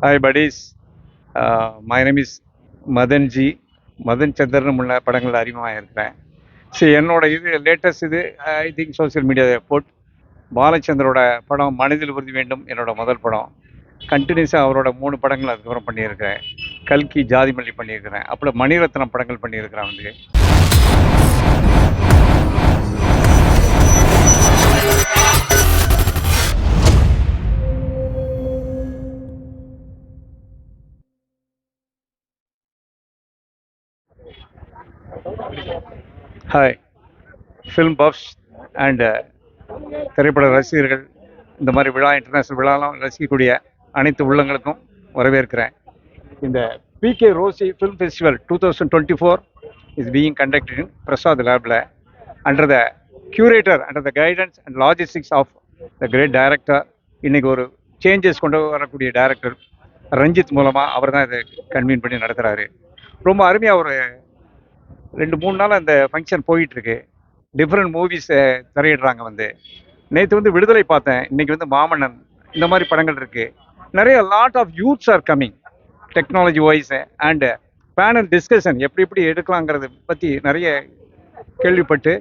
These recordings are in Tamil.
Hi buddies. My name is Madanji. Madan Chandran முன்ன படங்களில் அறிமுகமாக இருக்கிறேன். சரி, என்னோட இது லேட்டஸ்ட் இது ஐ திங்க் சோசியல் மீடியா போட் பாலச்சந்தரோட படம் மனதில் உறுதி வேண்டும் என்னோட முதல் படம். கண்டினியூஸாக அவரோட 3 படங்கள் அதுக்கப்புறம் பண்ணியிருக்கிறேன். கல்கி, ஜாதிமல்லி பண்ணியிருக்கிறேன். அப்புறம் மணிரத்னம் படங்கள் பண்ணியிருக்கிறேன் வந்து. ஹாய் ஃபில்ம் பஃப்ஸ் அண்ட் திரைப்பட ரசிகர்கள், இந்த மாதிரி விழா, இன்டர்நேஷ்னல் விழாலாம் ரசிக்கக்கூடிய அனைத்து உள்ளங்களுக்கும் வரவேற்கிறேன். இந்த PK Rosy film festival 2024 is being conducted in Prasad லேபில் under the curator, under the guidance and logistics of the great director. இன்றைக்கி ஒரு சேஞ்சஸ் கொண்டு வரக்கூடிய டைரக்டர் ரஞ்சித் மூலமாக அவர் தான் இதை கன்வீன் பண்ணி நடத்துகிறாரு. ரொம்ப அருமையாக ஒரு 2-3 நாள் அந்த ஃபங்க்ஷன் போயிட்டுருக்கு. டிஃப்ரெண்ட் மூவிஸ் திரையிடுறாங்க வந்து. நேற்று வந்து விடுதலை பார்த்தேன், இன்றைக்கி வந்து மாமன்னன், இந்த மாதிரி படங்கள் இருக்குது. நிறைய lot of youths are coming technology wise and panel discussion எப்படி எடுக்கலாங்கிறத பற்றி நிறைய கேள்விப்பட்டு,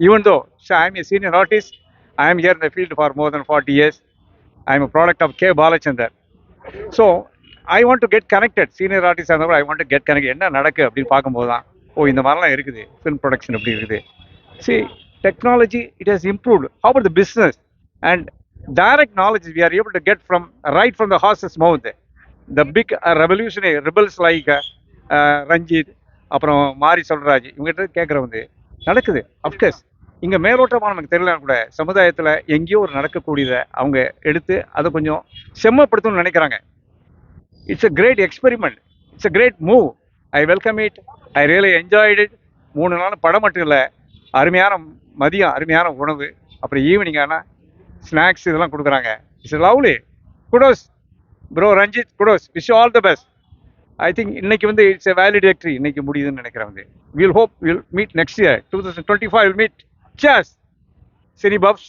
even though I am a senior artist, I am here in the field for more than 40 years. I am a product of K Balachander. So I want to get connected. Senior artist ஆனவர் I want to get connect. என்ன நடக்கு அப்படின்னு பார்க்கும்போது தான், ஓ இந்த மாதிரிலாம் இருக்குது, ஃபிலிம் ப்ரொடக்ஷன் எப்படி இருக்குது. See, technology, it has improved. How about the business and direct knowledge we are able to get from right from the horse's mouth. The big revolutionary rebels like Ranjith, அப்புறம் மாரி சொல்ராஜ், இவங்ககிட்ட கேட்குற வந்து நடக்குது. அஃப்கோர்ஸ் இங்கே மேலோட்டமாக நமக்கு தெரியல கூட, சமுதாயத்தில் எங்கேயோ ஒரு நடக்கக்கூடியதை அவங்க எடுத்து அதை கொஞ்சம் செம்மப்படுத்தணும்னு நினைக்கிறாங்க. It's a great experiment. It's a great move. I welcome it. I really enjoyed it. 3 நாள் படம் மட்டும் இல்லை, அருமையான மதியம், அருமையான உணவு, அப்புறம் ஈவினிங் ஆனால் ஸ்நாக்ஸ் இதெல்லாம் கொடுக்குறாங்க. It's lovely. Kudos bro Ranjith, kudos, wish all the best. I think இன்னைக்கு வந்து இட்ஸ் எ வேலிடேட்டரி, இன்னைக்கு முடியுதுன்னு நினைக்கிறேன் வந்து. Will hope will meet next year 2025 will meet. Cheers. Cine Buffs.